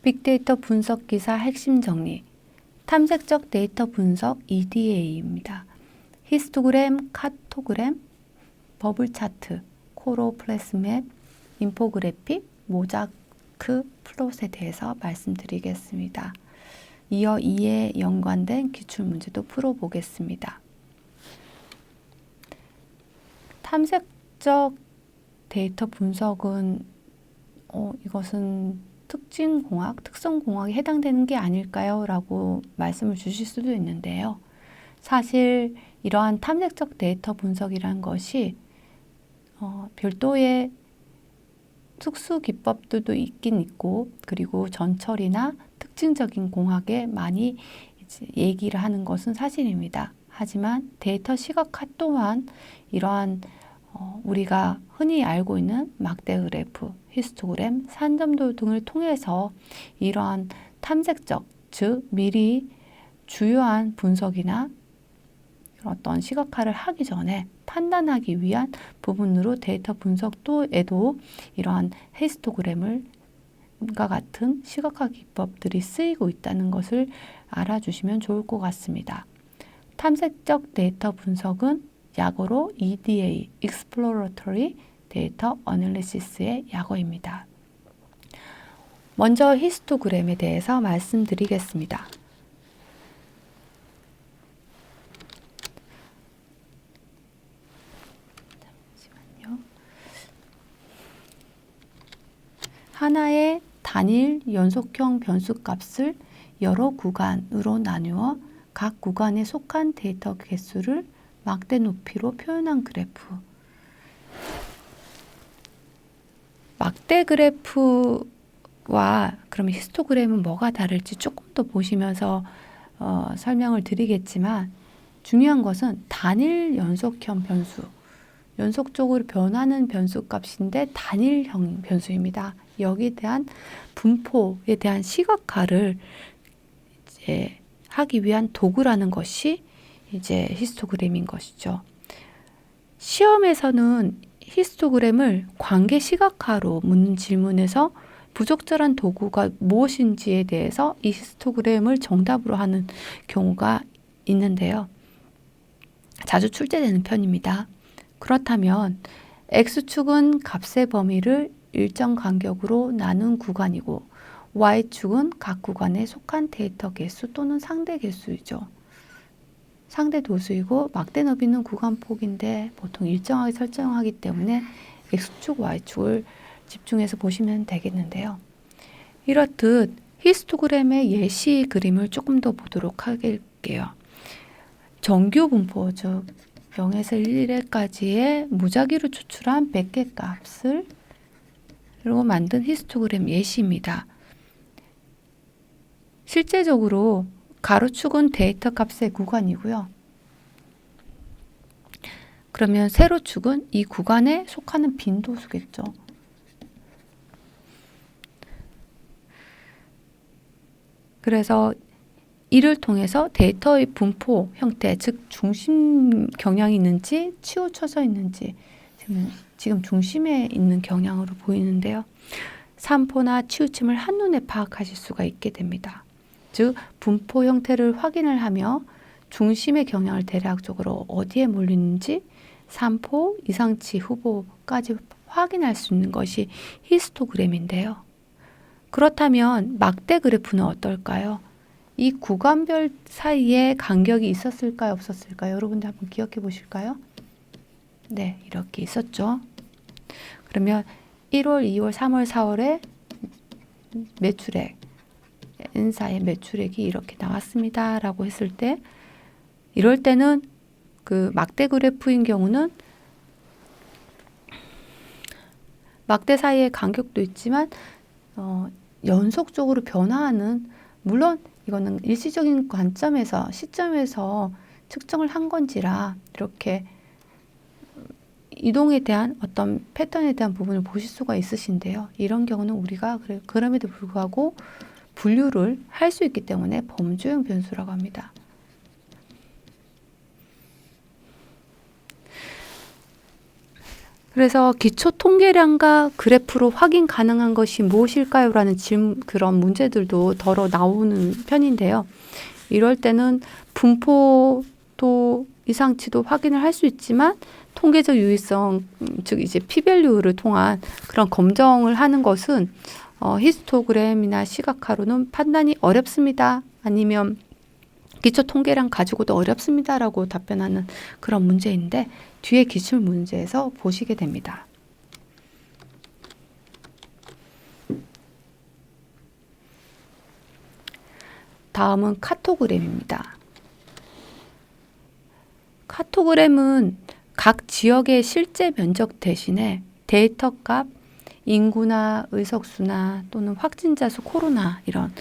빅데이터 분석 기사 핵심 정리. 탐색적 데이터 분석 EDA입니다. 히스토그램, 카토그램, 버블 차트, 코로플레스 맵, 인포그래픽, 모자크 플롯에 대해서 말씀드리겠습니다. 이어 이에 연관된 기출문제도 풀어보겠습니다. 탐색적 데이터 분석은 이것은 특징공학, 특성공학에 해당되는 게 아닐까요? 라고 말씀을 주실 수도 있는데요. 사실 이러한 탐색적 데이터 분석이란 것이 별도의 특수 기법들도 있긴 있고, 그리고 전철이나 특징적인 공학에 많이 이제 얘기를 하는 것은 사실입니다. 하지만 데이터 시각화 또한 이러한 우리가 흔히 알고 있는 막대 그래프, 히스토그램, 산점도 등을 통해서 이러한 탐색적, 즉 미리 주요한 분석이나 어떤 시각화를 하기 전에 판단하기 위한 부분으로 데이터 분석도에도 이러한 히스토그램과 같은 시각화 기법들이 쓰이고 있다는 것을 알아주시면 좋을 것 같습니다. 탐색적 데이터 분석은 약어로 EDA, Exploratory Data Analysis의 약어입니다. 먼저 히스토그램에 대해서 말씀드리겠습니다. 잠시만요. 하나의 단일 연속형 변수값을 여러 구간으로 나누어 각 구간에 속한 데이터 개수를 막대 높이로 표현한 그래프. 막대 그래프와 그러면 히스토그램은 뭐가 다를지 조금 더 보시면서 설명을 드리겠지만, 중요한 것은 단일 연속형 변수, 연속적으로 변하는 변수값인데 단일형 변수입니다. 여기에 대한 분포에 대한 시각화를 이제 하기 위한 도구라는 것이 이제 히스토그램인 것이죠. 시험에서는 히스토그램을 관계 시각화로 묻는 질문에서 부적절한 도구가 무엇인지에 대해서 이 히스토그램을 정답으로 하는 경우가 있는데요. 자주 출제되는 편입니다. 그렇다면 X축은 값의 범위를 일정 간격으로 나눈 구간이고 Y축은 각 구간에 속한 데이터 개수 또는 상대 개수이죠. 상대 도수이고 막대 너비는 구간폭인데 보통 일정하게 설정하기 때문에 X축, Y축을 집중해서 보시면 되겠는데요. 이렇듯 히스토그램의 예시 그림을 조금 더 보도록 할게요. 정규 분포, 즉 0에서 1까지의 무작위로 추출한 100개 값을 그리고 만든 히스토그램 예시입니다. 실제적으로 가로축은 데이터 값의 구간이고요. 그러면 세로축은 이 구간에 속하는 빈도수겠죠. 그래서 이를 통해서 데이터의 분포 형태, 즉 중심 경향이 있는지 치우쳐져 있는지, 지금 중심에 있는 경향으로 보이는데요. 산포나 치우침을 한눈에 파악하실 수가 있게 됩니다. 즉 분포 형태를 확인을 하며 중심의 경향을 대략적으로 어디에 몰리는지 산포, 이상치, 후보까지 확인할 수 있는 것이 히스토그램인데요. 그렇다면 막대 그래프는 어떨까요? 이 구간별 사이에 간격이 있었을까요? 없었을까요? 여러분들 한번 기억해 보실까요? 네, 이렇게 있었죠. 그러면 1월, 2월, 3월, 4월에 매출액, N사의 매출액이 이렇게 나왔습니다. 라고 했을 때, 이럴 때는 그 막대 그래프인 경우는 막대 사이의 간격도 있지만 연속적으로 변화하는, 물론 이거는 일시적인 관점에서 시점에서 측정을 한 건지라 이렇게 이동에 대한 어떤 패턴에 대한 부분을 보실 수가 있으신데요. 이런 경우는 우리가 그럼에도 불구하고 분류를 할 수 있기 때문에 범주형 변수라고 합니다. 그래서 기초 통계량과 그래프로 확인 가능한 것이 무엇일까요? 라는 그런 문제들도 덜어 나오는 편인데요. 이럴 때는 분포도 이상치도 확인을 할 수 있지만 통계적 유의성, 즉 이제 p-밸류를 통한 그런 검정을 하는 것은 히스토그램이나 시각화로는 판단이 어렵습니다. 아니면 기초 통계량 가지고도 어렵습니다라고 답변하는 그런 문제인데 뒤에 기출 문제에서 보시게 됩니다. 다음은 카토그램입니다. 카토그램은 각 지역의 실제 면적 대신에 데이터 값, 인구나 의석수나 또는 확진자 수, 코로나 이런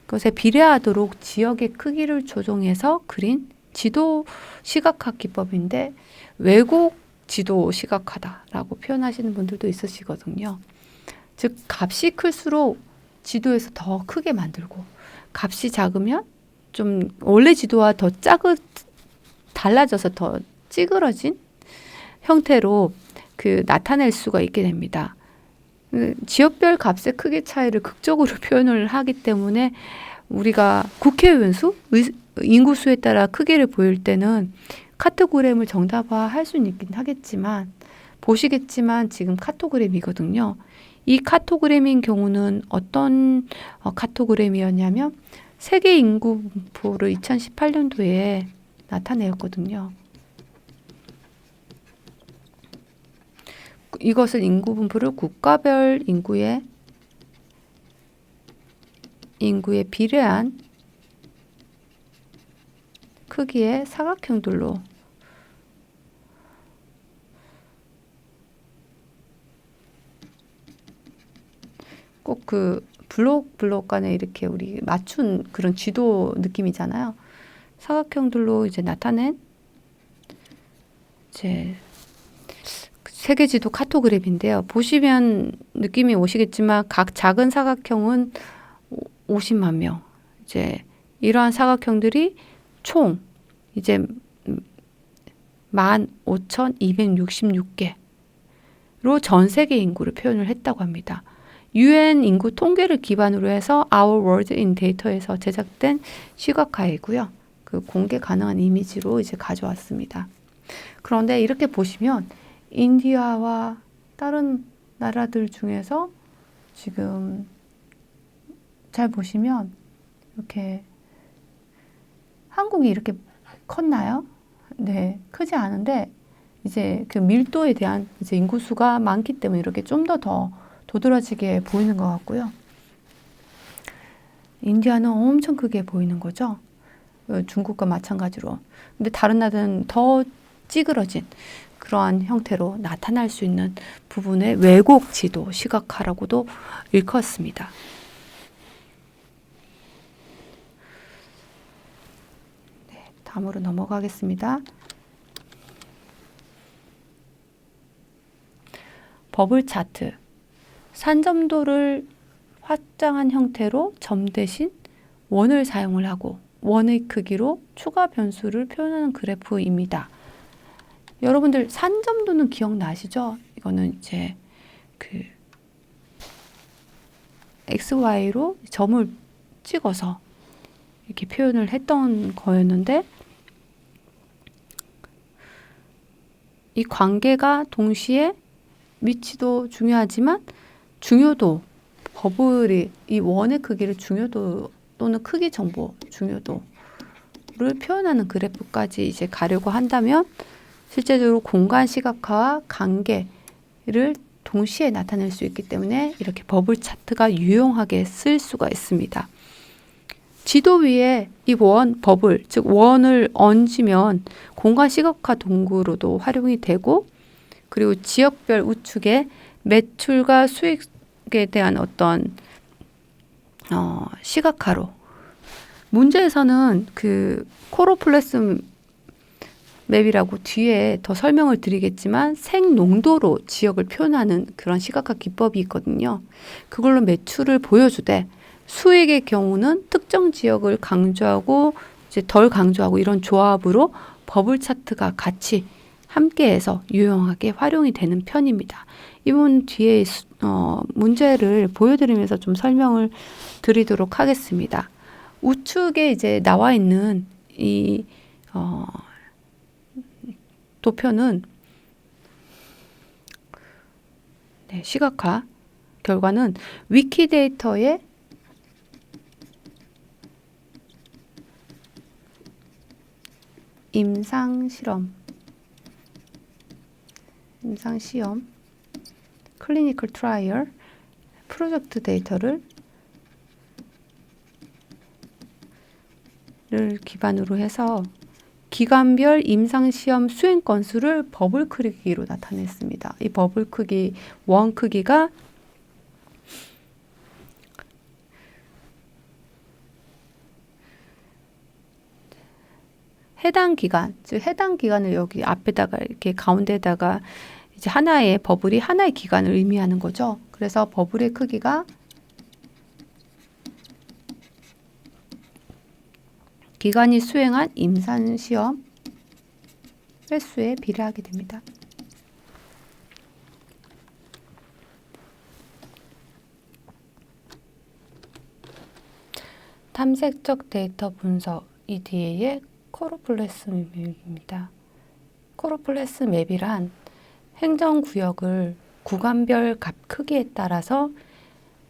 것에 비례하도록 지역의 크기를 조정해서 그린 지도 시각화 기법인데 왜곡 지도 시각화다라고 표현하시는 분들도 있으시거든요. 즉 값이 클수록 지도에서 더 크게 만들고 값이 작으면 좀 원래 지도와 더 달라져서 더 찌그러진 형태로 나타낼 수가 있게 됩니다. 지역별 값의 크기 차이를 극적으로 표현을 하기 때문에 우리가 국회의원 수, 인구수에 따라 크기를 보일 때는 카토그램을 정답화할 수는 있긴 하겠지만 보시겠지만 지금 카토그램이거든요. 이 카토그램인 경우는 어떤 카토그램이었냐면 세계 인구 분포를 2018년도에 나타내었거든요. 이것은 인구 분포를 국가별 인구에 비례한 크기의 사각형들로 꼭 블록 간에 이렇게 우리 맞춘 그런 지도 느낌이잖아요. 사각형들로 이제 나타낸 이제 세계지도 카토그램인데요. 보시면 느낌이 오시겠지만 각 작은 사각형은 50만 명. 이제 이러한 사각형들이 총 이제 15,266개로 전 세계 인구를 표현을 했다고 합니다. UN 인구 통계를 기반으로 해서 Our World in Data에서 제작된 시각화이고요. 공개 가능한 이미지로 이제 가져왔습니다. 그런데 이렇게 보시면 인디아와 다른 나라들 중에서 지금 잘 보시면 이렇게 한국이 이렇게 컸나요? 네, 크지 않은데 이제 밀도에 대한 이제 인구수가 많기 때문에 이렇게 좀 더 도드라지게 보이는 것 같고요. 인디아는 엄청 크게 보이는 거죠. 중국과 마찬가지로. 근데 다른 나라는 더 찌그러진 그러한 형태로 나타날 수 있는 부분의 왜곡 지도 시각화라고도 일컫습니다. 네, 다음으로 넘어가겠습니다. 버블 차트. 산점도를 확장한 형태로 점 대신 원을 사용을 하고 원의 크기로 추가 변수를 표현하는 그래프입니다. 여러분들 산점도는 기억나시죠? 이거는 이제 XY로 점을 찍어서 이렇게 표현을 했던 거였는데 이 관계가 동시에 위치도 중요하지만 중요도, 버블이 이 원의 크기를 중요도 또는 크기 정보 중요도를 표현하는 그래프까지 이제 가려고 한다면 실제적으로 공간 시각화와 관계를 동시에 나타낼 수 있기 때문에 이렇게 버블 차트가 유용하게 쓸 수가 있습니다. 지도 위에 이 버블, 즉 원을 얹으면 공간 시각화 도구로도 활용이 되고 그리고 지역별 우측에 매출과 수익에 대한 어떤 시각화로 문제에서는 코로플레스 맵이라고 뒤에 더 설명을 드리겠지만 생농도로 지역을 표현하는 그런 시각화 기법이 있거든요. 그걸로 매출을 보여주되 수익의 경우는 특정 지역을 강조하고 이제 덜 강조하고 이런 조합으로 버블 차트가 같이 함께해서 유용하게 활용이 되는 편입니다. 이 부분 뒤에 문제를 보여드리면서 좀 설명을 드리도록 하겠습니다. 우측에 이제 나와 있는 이 도표는 시각화 결과는 위키데이터의 임상시험 클리니컬 트라이얼 프로젝트 데이터를 기반으로 해서 기관별 임상시험 수행 건수를 버블 크기로 나타냈습니다. 이 버블 크기, 원 크기가 해당 기간, 즉 해당 기간을 여기 앞에다가 이렇게 가운데다가 이제 하나의 버블이 하나의 기간을 의미하는 거죠. 그래서 버블의 크기가 기관이 수행한 임상시험 횟수에 비례하게 됩니다. 탐색적 데이터 분석 EDA의 코로플레스 맵입니다. 코로플레스 맵이란 행정구역을 구간별 값 크기에 따라서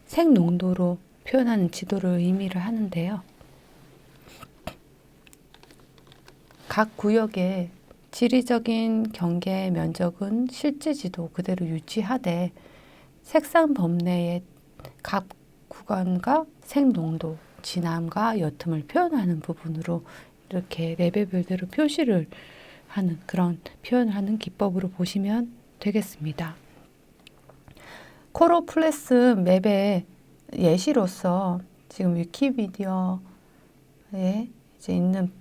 색 농도로 표현하는 지도를 의미를 하는데요. 각 구역의 지리적인 경계 면적은 실제 지도 그대로 유지하되 색상 범례의 각 구간과 색 농도, 진함과 옅음을 표현하는 부분으로 이렇게 레벨별대로 표시를 하는 그런 표현을 하는 기법으로 보시면 되겠습니다. 코로플레스 맵의 예시로서 지금 위키미디어에 이제 있는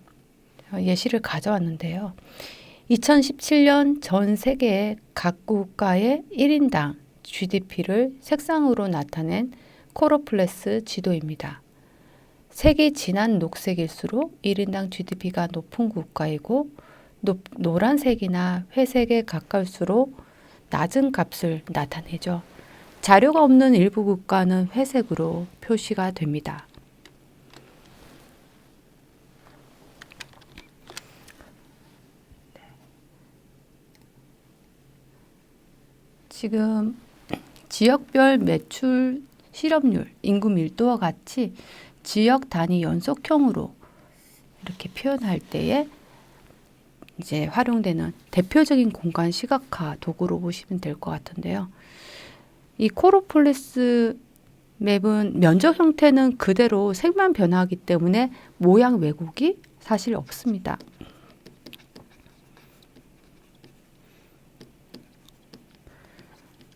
예시를 가져왔는데요. 2017년 전 세계의 각 국가의 1인당 GDP를 색상으로 나타낸 코로플레스 지도입니다. 색이 진한 녹색일수록 1인당 GDP가 높은 국가이고 노란색이나 회색에 가까울수록 낮은 값을 나타내죠. 자료가 없는 일부 국가는 회색으로 표시가 됩니다. 지금 지역별 매출 실업률, 인구 밀도와 같이 지역 단위 연속형으로 이렇게 표현할 때에 이제 활용되는 대표적인 공간 시각화 도구로 보시면 될 것 같은데요. 이 코로플레스 맵은 면적 형태는 그대로 색만 변화하기 때문에 모양 왜곡이 사실 없습니다.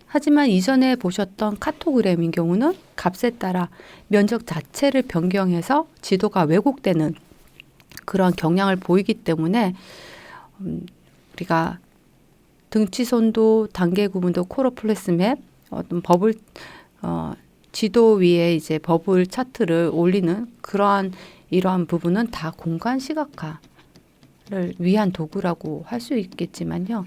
하지만 이전에 보셨던 카토그램인 경우는 값에 따라 면적 자체를 변경해서 지도가 왜곡되는 그런 경향을 보이기 때문에 우리가 등치선도, 단계 구분도 코로플레스 맵, 어떤 버블 지도 위에 이제 버블 차트를 올리는 이러한 부분은 다 공간 시각화를 위한 도구라고 할 수 있겠지만요.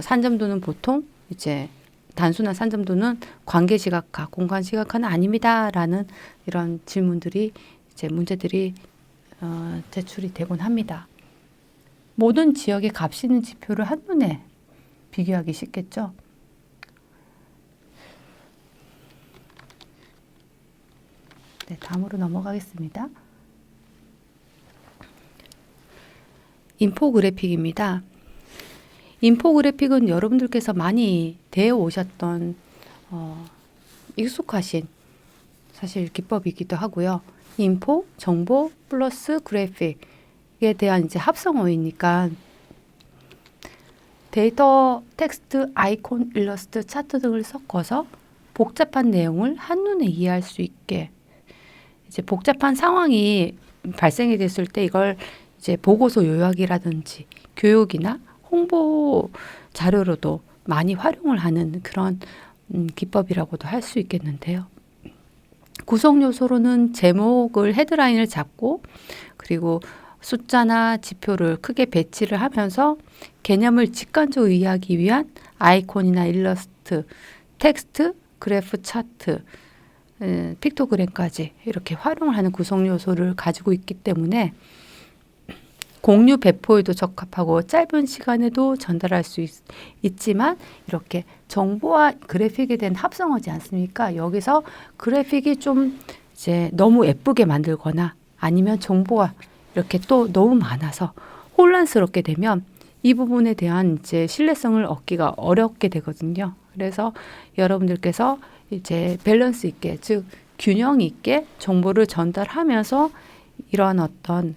산점도는 보통 이제 단순한 산점도는 관계 시각화, 공간 시각화는 아닙니다라는 이런 질문들이 이제 문제들이 제출이 되곤 합니다. 모든 지역의 값이 있는 지표를 한눈에 비교하기 쉽겠죠. 네, 다음으로 넘어가겠습니다. 인포그래픽입니다. 인포그래픽은 여러분들께서 많이 대해 오셨던 익숙하신 사실 기법이기도 하고요. 인포, 정보 플러스 그래픽에 대한 이제 합성어이니까 데이터, 텍스트, 아이콘, 일러스트, 차트 등을 섞어서 복잡한 내용을 한눈에 이해할 수 있게 이제 복잡한 상황이 발생이 됐을 때 이걸 이제 보고서 요약이라든지 교육이나 홍보 자료로도 많이 활용을 하는 그런 기법이라고도 할 수 있겠는데요. 구성 요소로는 제목을 헤드라인을 잡고 그리고 숫자나 지표를 크게 배치를 하면서 개념을 직관적으로 이해하기 위한 아이콘이나 일러스트, 텍스트, 그래프 차트, 픽토그램까지 이렇게 활용을 하는 구성 요소를 가지고 있기 때문에 공유 배포에도 적합하고 짧은 시간에도 전달할 수 있지만 이렇게 정보와 그래픽에 대한 합성어지 않습니까? 여기서 그래픽이 좀 이제 너무 예쁘게 만들거나 아니면 정보가 이렇게 또 너무 많아서 혼란스럽게 되면 이 부분에 대한 이제 신뢰성을 얻기가 어렵게 되거든요. 그래서 여러분들께서 이제 밸런스 있게, 즉 균형 있게 정보를 전달하면서 이러한 어떤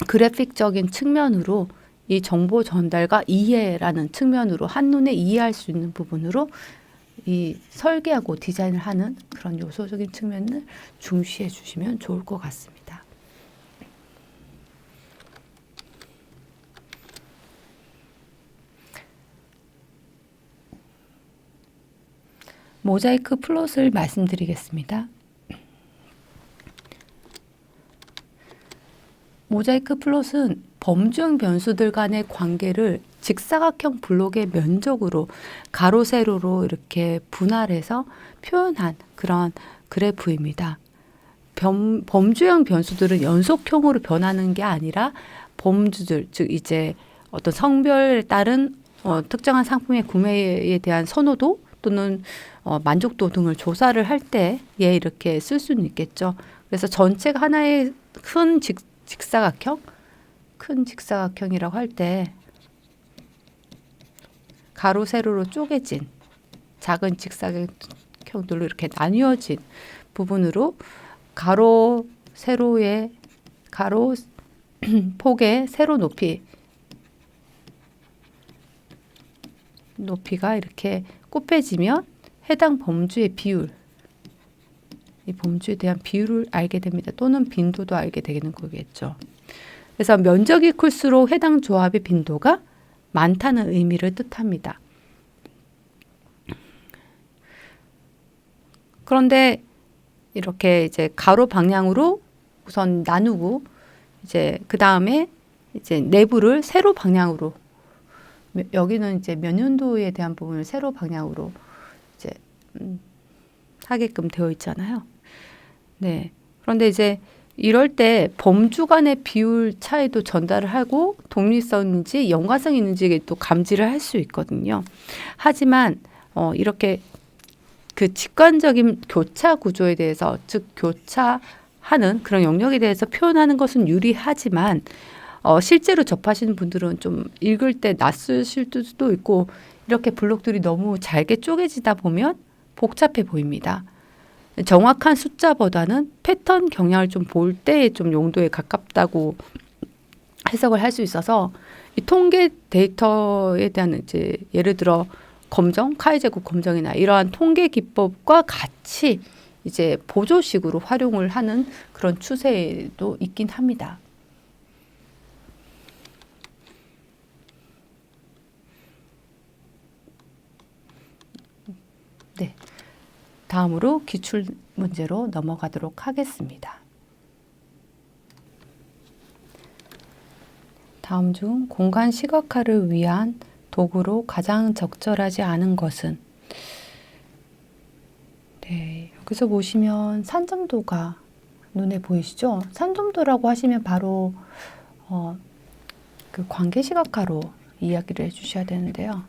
그래픽적인 측면으로 이 정보 전달과 이해라는 측면으로 한눈에 이해할 수 있는 부분으로 이 설계하고 디자인을 하는 그런 요소적인 측면을 중시해 주시면 좋을 것 같습니다. 모자이크 플롯을 말씀드리겠습니다. 모자이크 플롯은 범주형 변수들 간의 관계를 직사각형 블록의 면적으로 가로 세로로 이렇게 분할해서 표현한 그런 그래프입니다. 범주형 변수들은 연속형으로 변하는 게 아니라 범주들, 즉 이제 어떤 성별에 따른 특정한 상품의 구매에 대한 선호도 또는 만족도 등을 조사를 할 때에 이렇게 쓸 수는 있겠죠. 그래서 전체가 하나의 큰 직사각형이라고 할 때 가로 세로로 쪼개진 작은 직사각형들로 이렇게 나뉘어진 부분으로 가로 폭의 세로 높이가 이렇게 곱해지면 해당 범주의 비율, 이 범주에 대한 비율을 알게 됩니다. 또는 빈도도 알게 되는 거겠죠. 그래서 면적이 클수록 해당 조합의 빈도가 많다는 의미를 뜻합니다. 그런데 이렇게 이제 가로 방향으로 우선 나누고 이제 그 다음에 이제 내부를 세로 방향으로, 여기는 이제 몇 년도에 대한 부분을 세로 방향으로 이제 하게끔 되어 있잖아요. 네. 그런데 이제 이럴 때 범주 간의 비율 차이도 전달을 하고 독립성인지 연관성이 있는지 또 감지를 할 수 있거든요. 하지만 이렇게 그 직관적인 교차 구조에 대해서, 즉 교차하는 그런 영역에 대해서 표현하는 것은 유리하지만 실제로 접하시는 분들은 좀 읽을 때 낯설실 수도 있고, 이렇게 블록들이 너무 잘게 쪼개지다 보면 복잡해 보입니다. 정확한 숫자보다는 패턴 경향을 좀 볼 때의 좀 용도에 가깝다고 해석을 할 수 있어서, 이 통계 데이터에 대한 이제 예를 들어 검정, 카이제곱 검정이나 이러한 통계 기법과 같이 이제 보조식으로 활용을 하는 그런 추세도 있긴 합니다. 네. 다음으로 기출 문제로 넘어가도록 하겠습니다. 다음 중 공간 시각화를 위한 도구로 가장 적절하지 않은 것은? 네, 여기서 보시면 산점도가 눈에 보이시죠? 산점도라고 하시면 바로 그 관계 시각화로 이야기를 해주셔야 되는데요.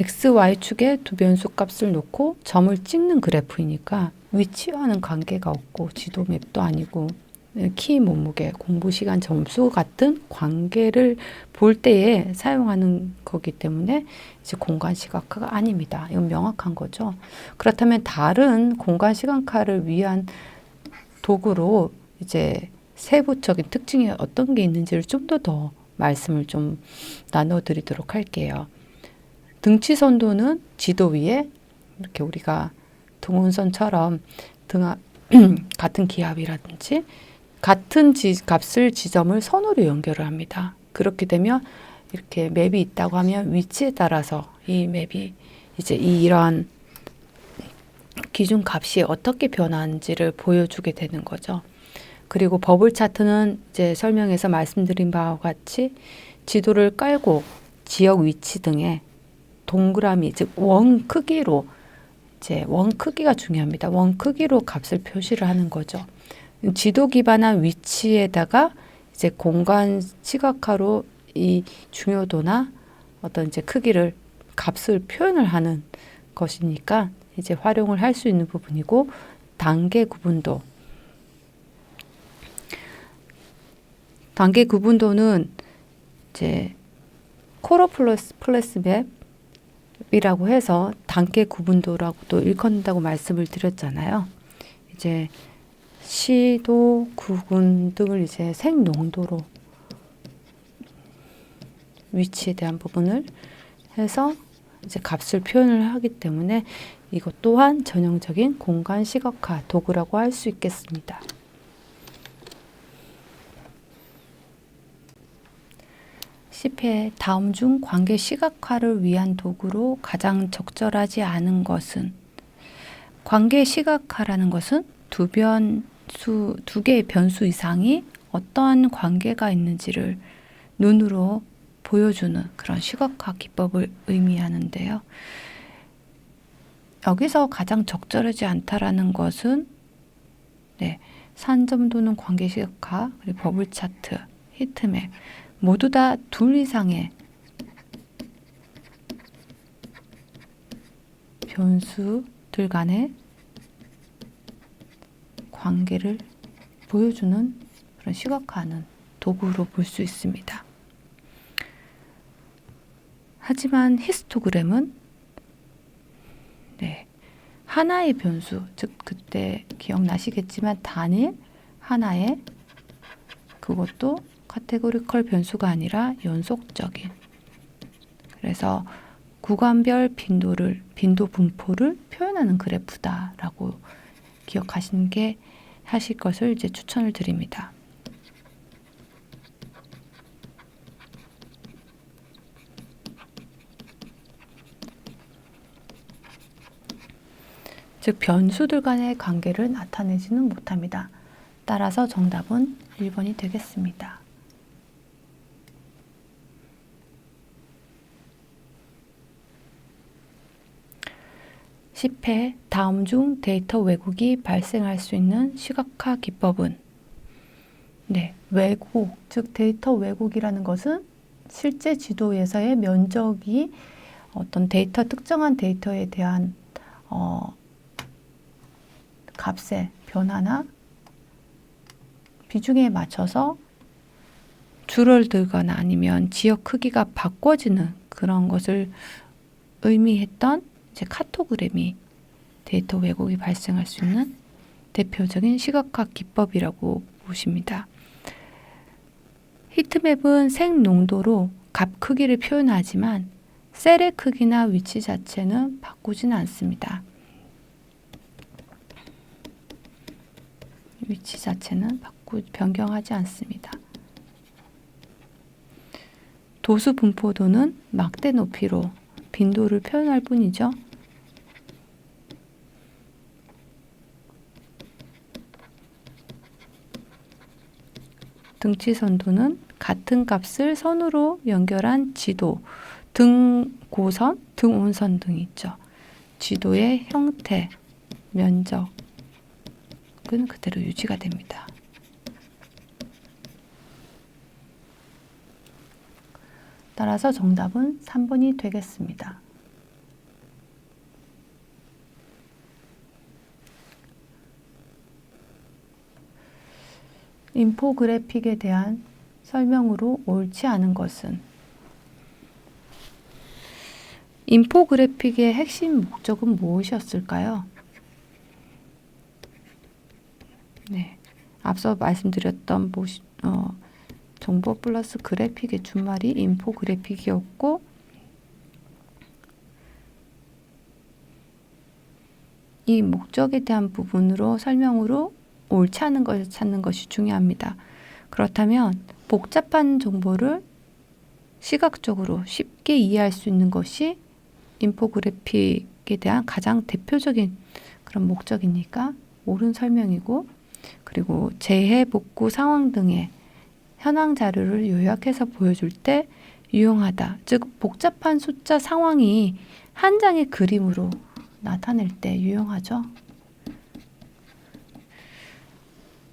x, y축에 두 변수 값을 놓고 점을 찍는 그래프이니까 위치와는 관계가 없고 지도 맵도 아니고 키, 몸무게, 공부 시간, 점수 같은 관계를 볼 때에 사용하는 거기 때문에 이제 공간 시각화가 아닙니다. 이건 명확한 거죠. 그렇다면 다른 공간 시각화를 위한 도구로 이제 세부적인 특징이 어떤 게 있는지를 좀 더 말씀을 좀 나눠드리도록 할게요. 등치 선도는 지도 위에 이렇게 우리가 등운선처럼 같은 기압이라든지 같은 값을 지점을 선으로 연결을 합니다. 그렇게 되면 이렇게 맵이 있다고 하면 위치에 따라서 이 맵이 이제 이러한 기준값이 어떻게 변하는지를 보여주게 되는 거죠. 그리고 버블 차트는 이제 설명에서 말씀드린 바와 같이 지도를 깔고 지역 위치 등의 동그라미, 즉 원 크기로, 이제 원 크기가 중요합니다. 원 크기로 값을 표시를 하는 거죠. 지도 기반한 위치에다가 이제 공간 시각화로 이 중요도나 어떤 이제 크기를 값을 표현을 하는 것이니까 이제 활용을 할 수 있는 부분이고, 단계 구분도는 이제 코러 플러스 맵이라고 해서 단계 구분도라고도 일컫는다고 말씀을 드렸잖아요. 이제 시도, 구분 등을 이제 색농도로 위치에 대한 부분을 해서 이제 값을 표현을 하기 때문에 이것 또한 전형적인 공간 시각화 도구라고 할 수 있겠습니다. 10회 다음 중 관계 시각화를 위한 도구로 가장 적절하지 않은 것은? 관계 시각화라는 것은 두 개의 변수 이상이 어떤 관계가 있는지를 눈으로 보여주는 그런 시각화 기법을 의미하는데요. 여기서 가장 적절하지 않다라는 것은 산점도는 관계 시각화, 그리고 버블 차트, 히트맵 모두 다 둘 이상의 변수들 간의 관계를 보여주는 그런 시각화하는 도구로 볼 수 있습니다. 하지만 히스토그램은 하나의 변수, 즉 그때 기억나시겠지만 단일 하나의, 그것도 카테고리컬 변수가 아니라 연속적인, 그래서 구간별 빈도 분포를 표현하는 그래프다라고 하실 것을 이제 추천을 드립니다. 즉 변수들 간의 관계를 나타내지는 못합니다. 따라서 정답은 1번이 되겠습니다. 10회 다음 중 데이터 왜곡이 발생할 수 있는 시각화 기법은? 왜곡, 즉 데이터 왜곡이라는 것은 실제 지도에서의 면적이 어떤 특정한 데이터에 대한 값의 변화나 비중에 맞춰서 줄어들거나 아니면 지역 크기가 바꿔지는 그런 것을 의미했던 이제 카토그램이 데이터 왜곡이 발생할 수 있는 대표적인 시각화 기법이라고 보십니다. 히트맵은 색 농도로 값 크기를 표현하지만 셀의 크기나 위치 자체는 바꾸지는 않습니다. 위치 자체는 변경하지 않습니다. 도수 분포도는 막대 높이로 빈도를 표현할 뿐이죠. 등치선도는 같은 값을 선으로 연결한 지도, 등고선, 등온선 등이 있죠. 지도의 형태, 면적은 그대로 유지가 됩니다. 따라서 정답은 3번이 되겠습니다. 인포그래픽에 대한 설명으로 옳지 않은 것은? 인포그래픽의 핵심 목적은 무엇이었을까요? 앞서 말씀드렸던 정보 플러스 그래픽의 준말이 인포그래픽이었고, 이 목적에 대한 부분으로 설명으로 옳지 않은 것을 찾는 것이 중요합니다. 그렇다면 복잡한 정보를 시각적으로 쉽게 이해할 수 있는 것이 인포그래픽에 대한 가장 대표적인 그런 목적이니까 옳은 설명이고, 그리고 재해, 복구 상황 등의 현황 자료를 요약해서 보여줄 때 유용하다. 즉 복잡한 숫자 상황이 한 장의 그림으로 나타낼 때 유용하죠.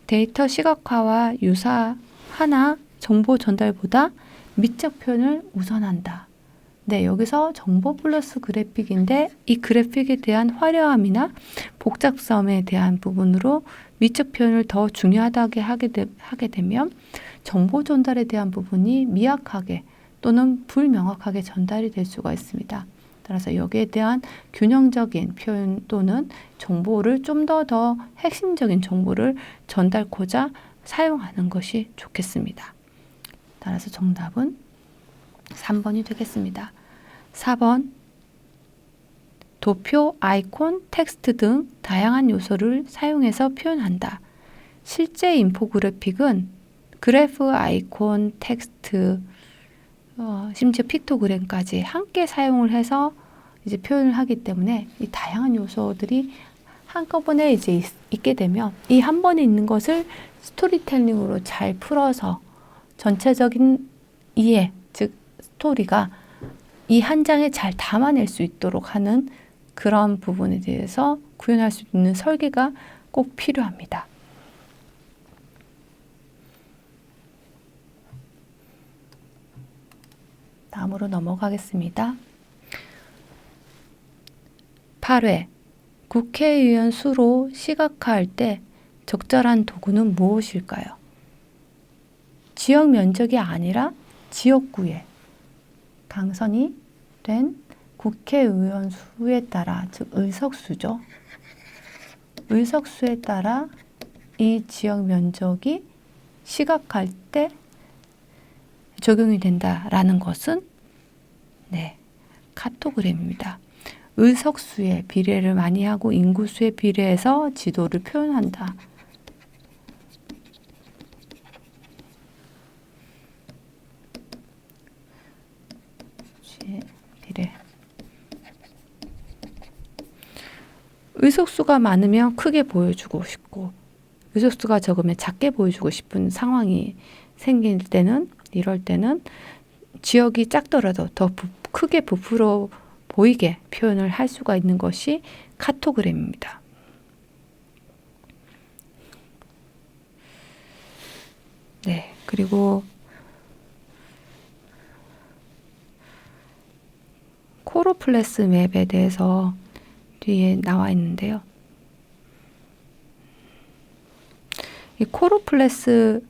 데이터 시각화와 유사하나 정보 전달보다 미적 표현을 우선한다. 네, 여기서 정보 플러스 그래픽인데 이 그래픽에 대한 화려함이나 복잡성에 대한 부분으로 미적 표현을 더 중요하게 하게 되면 정보 전달에 대한 부분이 미약하게 또는 불명확하게 전달이 될 수가 있습니다. 따라서 여기에 대한 균형적인 표현 또는 정보를 좀 더 핵심적인 정보를 전달코자 사용하는 것이 좋겠습니다. 따라서 정답은 3번이 되겠습니다. 4번 도표, 아이콘, 텍스트 등 다양한 요소를 사용해서 표현한다. 실제 인포그래픽은 그래프, 아이콘, tek스트, 심지어 픽토그램까지 함께 사용을 해서 이제 표현을 하기 때문에 이 다양한 요소들이 한꺼번에 이제 있게 되면 이 한 번에 있는 것을 스토리텔링으로 잘 풀어서 전체적인 이해, 즉 스토리가 이 한 장에 잘 담아낼 수 있도록 하는 그런 부분에 대해서 구현할 수 있는 설계가 꼭 필요합니다. 다음으로 넘어가겠습니다. 8회 국회의원 수로 시각화할 때 적절한 도구는 무엇일까요? 지역 면적이 아니라 지역구에 당선이 된 국회의원 수에 따라, 즉 의석수죠. 의석수에 따라 이 지역 면적이 시각화할 때 적용이 된다라는 것은 카토그램입니다. 의석수의 비례를 많이 하고 인구수에 비례해서 지도를 표현한다. 비례. 의석수가 많으면 크게 보여주고 싶고 의석수가 적으면 작게 보여주고 싶은 상황이 생길 때는, 이럴 때는 지역이 작더라도 더 크게 부풀어 보이게 표현을 할 수가 있는 것이 카토그램입니다. 네, 그리고 코로플레스 맵에 대해서 뒤에 나와 있는데요. 이 코로플레스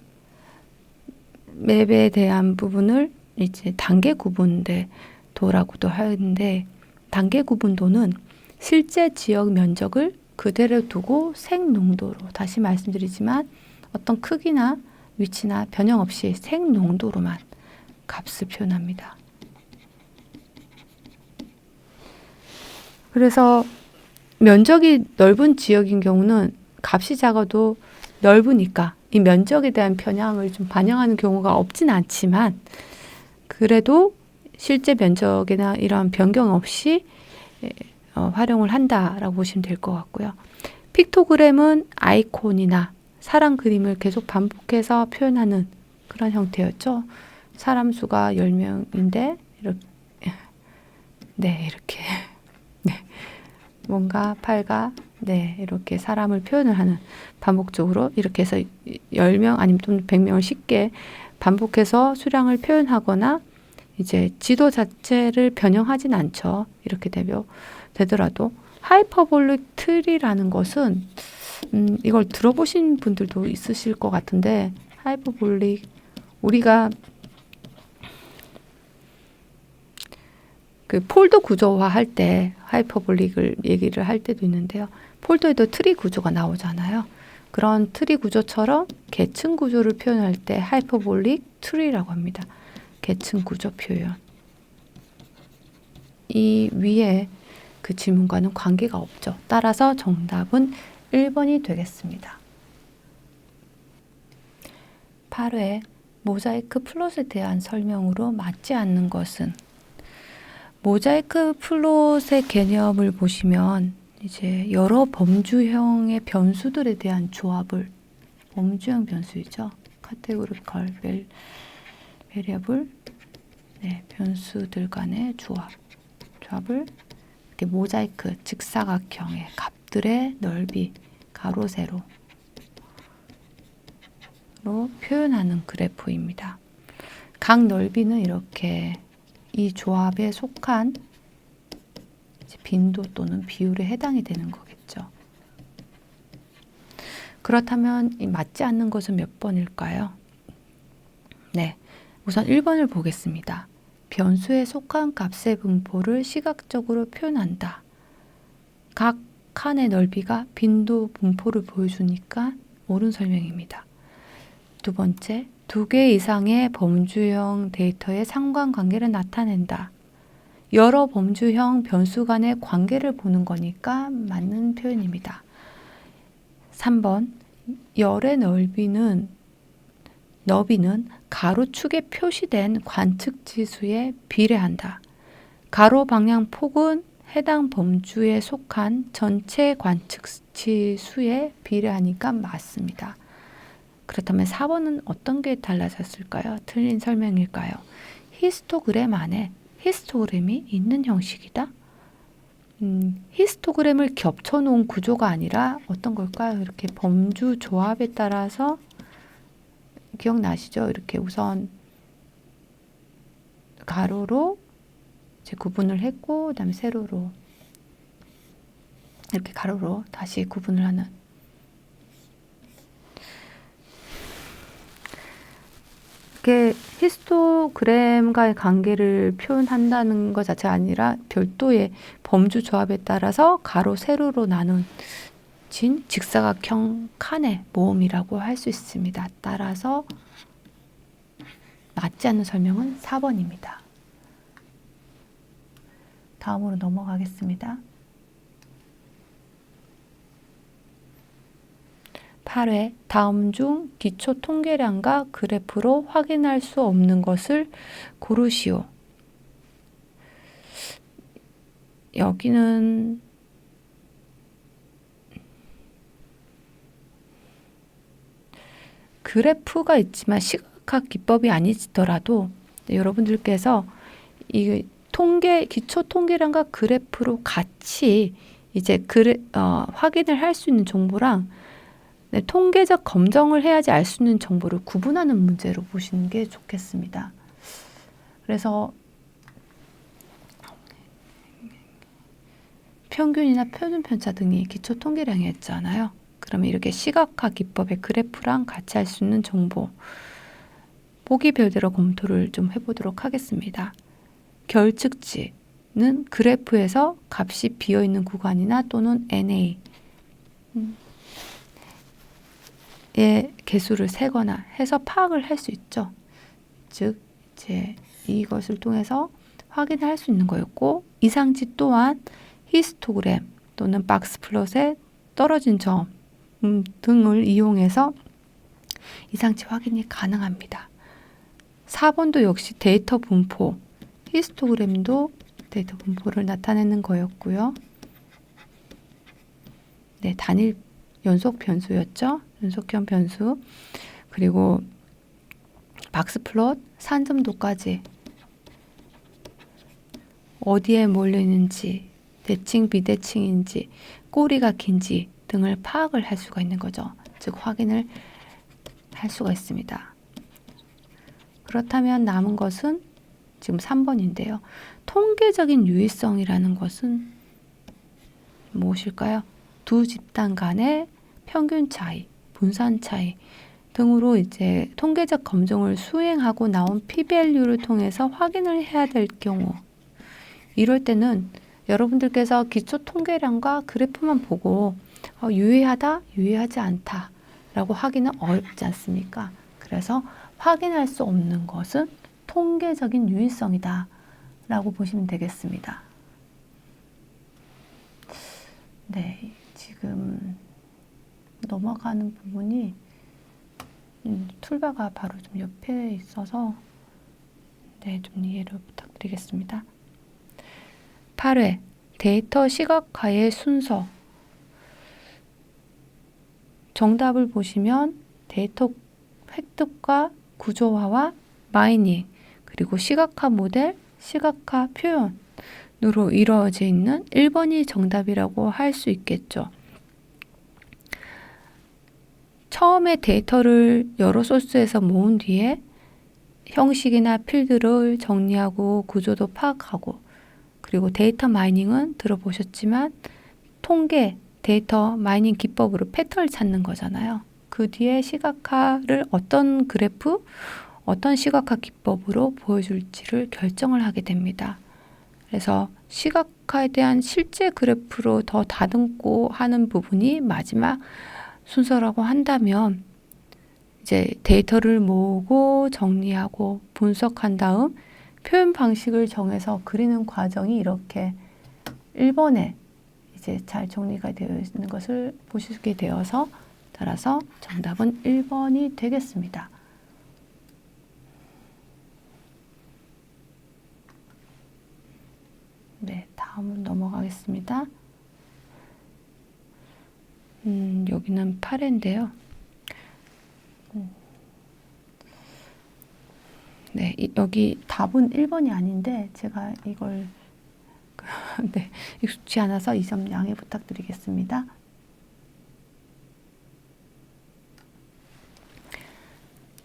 맵에 대한 부분을 이제 단계 구분도라고도 하는데, 단계 구분도는 실제 지역 면적을 그대로 두고 생농도로, 다시 말씀드리지만 어떤 크기나 위치나 변형 없이 생농도로만 값을 표현합니다. 그래서 면적이 넓은 지역인 경우는 값이 작아도 넓으니까 이 면적에 대한 편향을 좀 반영하는 경우가 없진 않지만, 그래도 실제 면적이나 이런 변경 없이 활용을 한다라고 보시면 될 것 같고요. 픽토그램은 아이콘이나 사람 그림을 계속 반복해서 표현하는 그런 형태였죠. 사람 수가 10명인데 이렇게 이렇게 뭔가 팔가 이렇게 사람을 표현을 하는, 반복적으로 이렇게 해서 10명 아니면 좀 100명을 쉽게 반복해서 수량을 표현하거나, 이제 지도 자체를 변형하진 않죠. 이렇게 되더라도 하이퍼볼릭 트리라는 것은 이걸 들어보신 분들도 있으실 것 같은데, 하이퍼볼릭, 우리가 그 폴더 구조화 할 때 하이퍼볼릭을 얘기를 할 때도 있는데요. 폴더에도 트리 구조가 나오잖아요. 그런 트리 구조처럼 계층 구조를 표현할 때 하이퍼볼릭 트리라고 합니다. 계층 구조 표현. 이 위에 그 질문과는 관계가 없죠. 따라서 정답은 1번이 되겠습니다. 8회 모자이크 플롯에 대한 설명으로 맞지 않는 것은, 모자이크 플롯의 개념을 보시면 이제 여러 범주형의 변수들에 대한 조합을, 범주형 변수이죠. 카테고리컬 베리어블, 네, 변수들 간의 조합을 이렇게 모자이크, 직사각형의 값들의 넓이, 가로, 세로로 표현하는 그래프입니다. 각 넓이는 이렇게 이 조합에 속한 빈도 또는 비율에 해당이 되는 거겠죠. 그렇다면 이 맞지 않는 것은 몇 번일까요? 네, 우선 1번을 보겠습니다. 변수에 속한 값의 분포를 시각적으로 표현한다. 각 칸의 넓이가 빈도 분포를 보여주니까 옳은 설명입니다. 두 번째, 2개 이상의 범주형 데이터의 상관관계를 나타낸다. 여러 범주형 변수 간의 관계를 보는 거니까 맞는 표현입니다. 3번, 열의 너비는 가로축에 표시된 관측지수에 비례한다. 가로 방향 폭은 해당 범주에 속한 전체 관측지수에 비례하니까 맞습니다. 그렇다면 4번은 어떤 게 달라졌을까요? 틀린 설명일까요? 히스토그램 안에 히스토그램이 있는 형식이다? 히스토그램을 겹쳐놓은 구조가 아니라 어떤 걸까요? 이렇게 범주 조합에 따라서 기억나시죠? 이렇게 우선 가로로 이제 구분을 했고, 그다음에 세로로 이렇게 가로로 다시 구분을 하는. 이게 히스토그램과의 관계를 표현한다는 것 자체가 아니라 별도의 범주 조합에 따라서 가로, 세로로 나눈 직사각형 칸의 모음이라고 할 수 있습니다. 따라서 맞지 않는 설명은 4번입니다. 다음으로 넘어가겠습니다. 8회 다음 중 기초 통계량과 그래프로 확인할 수 없는 것을 고르시오. 여기는 그래프가 있지만 시각학 기법이 아니더라도 여러분들께서 이 기초 통계량과 그래프로 같이 이제 확인을 할 수 있는 정보랑 통계적 검정을 해야지 알 수 있는 정보를 구분하는 문제로 보시는 게 좋겠습니다. 그래서 평균이나 표준편차 등이 기초 통계량이었잖아요. 그러면 이렇게 시각화 기법의 그래프랑 같이 할 수 있는 정보, 보기 별대로 검토를 좀 해보도록 하겠습니다. 결측지는 그래프에서 값이 비어있는 구간이나 또는 NA 의 개수를 세거나 해서 파악을 할 수 있죠. 즉 이제 이것을 통해서 확인을 할 수 있는 거였고, 이상치 또한 히스토그램 또는 박스플롯의 떨어진 점 등을 이용해서 이상치 확인이 가능합니다. 4번도 역시 데이터 분포, 히스토그램도 데이터 분포를 나타내는 거였고요. 네, 단일 연속 변수였죠. 연속형 변수. 그리고 박스플롯 산점도까지 어디에 몰려 있는지, 대칭 비대칭인지, 꼬리가 긴지 등을 파악을 할 수가 있는 거죠. 즉 확인을 할 수가 있습니다. 그렇다면 남은 것은 지금 3번인데요. 통계적인 유의성이라는 것은 무엇일까요? 두 집단 간의 평균 차이, 분산 차이 등으로 이제 통계적 검증을 수행하고 나온 p-value를 통해서 확인을 해야 될 경우, 이럴 때는 여러분들께서 기초 통계량과 그래프만 보고 유의하다, 유의하지 않다 라고 하기는 어렵지 않습니까? 그래서 확인할 수 없는 것은 통계적인 유의성이다 라고 보시면 되겠습니다. 네, 지금 넘어가는 부분이 툴바가 바로 좀 옆에 있어서 네, 좀 이해를 부탁드리겠습니다. 8회 데이터 시각화의 순서. 정답을 보시면 데이터 획득과 구조화와 마이닝, 그리고 시각화 모델, 시각화 표현으로 이루어져 있는 1번이 정답이라고 할 수 있겠죠. 처음에 데이터를 여러 소스에서 모은 뒤에 형식이나 필드를 정리하고 구조도 파악하고, 그리고 데이터 마이닝은 들어보셨지만 통계, 데이터 마이닝 기법으로 패턴을 찾는 거잖아요. 그 뒤에 시각화를 어떤 그래프, 어떤 시각화 기법으로 보여줄지를 결정을 하게 됩니다. 그래서 시각화에 대한 실제 그래프로 더 다듬고 하는 부분이 마지막 순서라고 한다면, 이제 데이터를 모으고 정리하고 분석한 다음 표현 방식을 정해서 그리는 과정이 이렇게 1번에 이제 잘 정리가 되어 있는 것을 보시게 되어서, 따라서 정답은 1번이 되겠습니다. 네, 다음은 넘어가겠습니다. 여기는 8회인데요. 네, 여기 답은 1번이 아닌데 제가 이걸 네, 익숙치 않아서 이 점 양해 부탁드리겠습니다.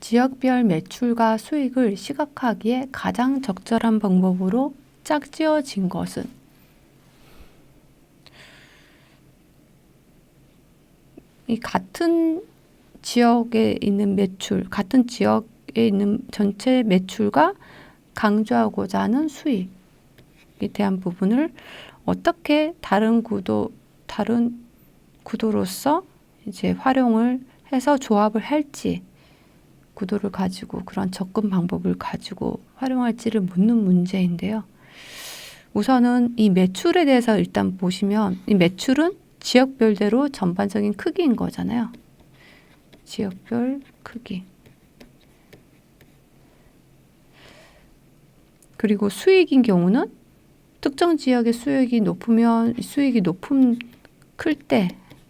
지역별 매출과 수익을 시각화하기에 가장 적절한 방법으로 짝지어진 것은? 이 같은 지역에 있는 매출, 같은 지역에 있는 전체 매출과 강조하고자 하는 수익에 대한 부분을 어떻게 다른 구도로서 이제 활용을 해서 조합을 할지, 구도를 가지고 그런 접근 방법을 가지고 활용할지를 묻는 문제인데요. 우선은 이 매출에 대해서 일단 보시면, 이 매출은 지역별대로 전반적인 크기인 거잖아요. 지역별 크기. 그리고 수익인 경우는 특정 지역의 수익이 높으면, 클 때,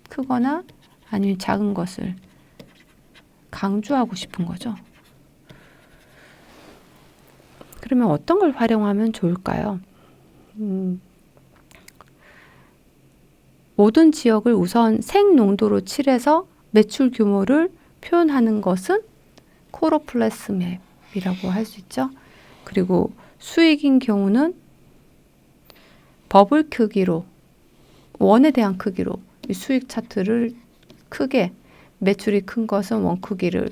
크거나 아니면 작은 것을 강조하고 싶은 거죠. 그러면 어떤 걸 활용하면 좋을까요? 모든 지역을 우선 생농도로 칠해서 매출 규모를 표현하는 것은 코로플러스 맵이라고 할 수 있죠. 그리고 수익인 경우는 버블 크기로, 원에 대한 크기로 이 수익 차트를 크게, 매출이 큰 것은 원 크기를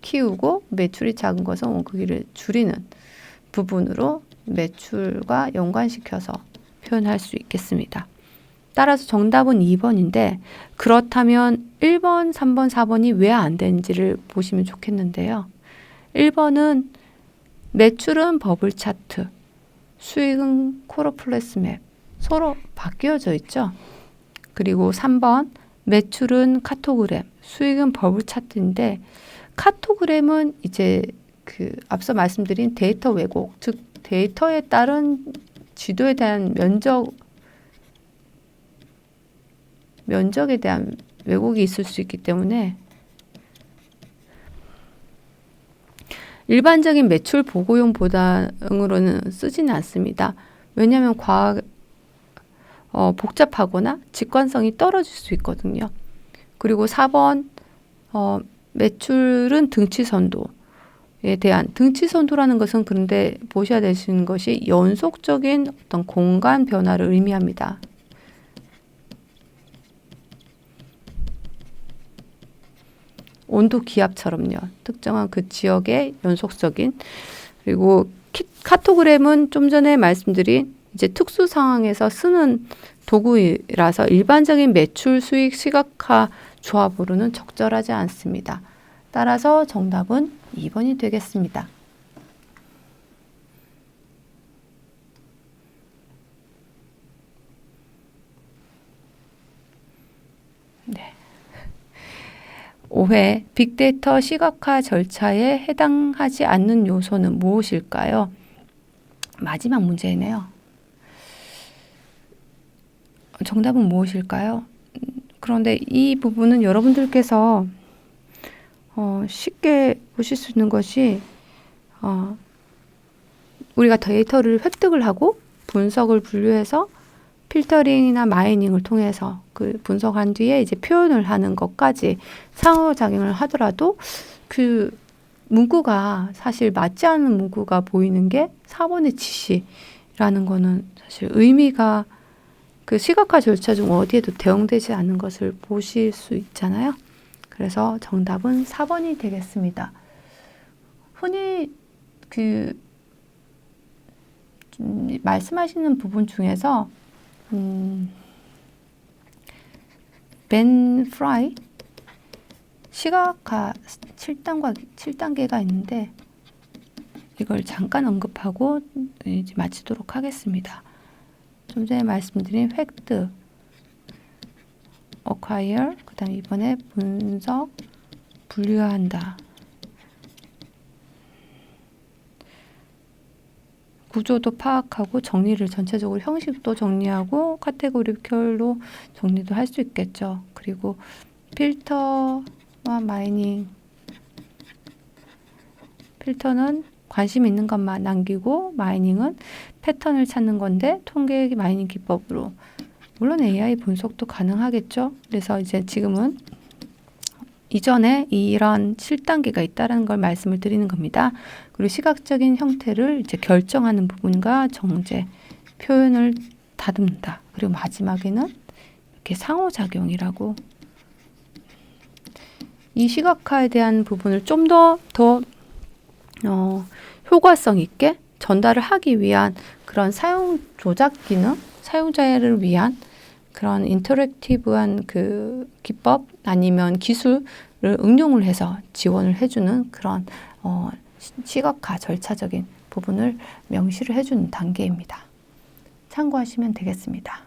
키우고 매출이 작은 것은 원 크기를 줄이는 부분으로 매출과 연관시켜서 표현할 수 있겠습니다. 따라서 정답은 2번인데, 그렇다면 1번, 3번, 4번이 왜 안 되는지를 보시면 좋겠는데요. 1번은 매출은 버블 차트, 수익은 코로플러스 맵, 서로 바뀌어져 있죠. 그리고 3번 매출은 카토그램, 수익은 버블 차트인데, 카토그램은 이제 앞서 말씀드린 데이터 왜곡, 즉 데이터에 따른 지도에 대한 면적에 대한 왜곡이 있을 수 있기 때문에 일반적인 매출 보고용 보당으로는 쓰지는 않습니다. 왜냐하면 복잡하거나 직관성이 떨어질 수 있거든요. 그리고 4번 매출은 등치선도에 대한, 등치선도라는 것은 그런데 보셔야 되시는 것이 연속적인 어떤 공간 변화를 의미합니다. 온도 기압처럼요. 특정한 그 지역의 연속적인. 그리고 카토그램은 좀 전에 말씀드린 이제 특수 상황에서 쓰는 도구라서 일반적인 매출 수익 시각화 조합으로는 적절하지 않습니다. 따라서 정답은 2번이 되겠습니다. 네. 5회 빅데이터 시각화 절차에 해당하지 않는 요소는 무엇일까요? 마지막 문제이네요. 정답은 무엇일까요? 그런데 이 부분은 여러분들께서 쉽게 보실 수 있는 것이 우리가 데이터를 획득을 하고 분석을 분류해서 필터링이나 마이닝을 통해서 그 분석한 뒤에 이제 표현을 하는 것까지 상호작용을 하더라도 그 문구가 사실 맞지 않는 문구가 보이는 게 4번의 지시라는 거는 사실 의미가 그 시각화 절차 중 어디에도 대응되지 않는 것을 보실 수 있잖아요. 그래서 정답은 4번이 되겠습니다. 흔히 그 말씀하시는 부분 중에서 벤 프라이 시각화 7단계가 있는데 이걸 잠깐 언급하고 이제 마치도록 하겠습니다. 좀 전에 말씀드린 획득, acquire, 그 다음에 이번에 분석, 분류한다. 구조도 파악하고 정리를 전체적으로 형식도 정리하고 카테고리별로 정리도 할 수 있겠죠. 그리고 필터와 마이닝. 필터는 관심 있는 것만 남기고 마이닝은 패턴을 찾는 건데 통계 마이닝 기법으로. 물론 AI 분석도 가능하겠죠. 그래서 이제 지금은 이전에 이런 7단계가 있다는 걸 말씀을 드리는 겁니다. 그리고 시각적인 형태를 이제 결정하는 부분과 정제, 표현을 다듬는다. 그리고 마지막에는 이렇게 상호작용이라고 이 시각화에 대한 부분을 좀 더 효과성 있게 전달을 하기 위한 그런 사용 조작 기능, 사용자를 위한 그런 인터랙티브한 그 기법 아니면 기술을 응용을 해서 지원을 해주는 그런 시각화 절차적인 부분을 명시를 해주는 단계입니다. 참고하시면 되겠습니다.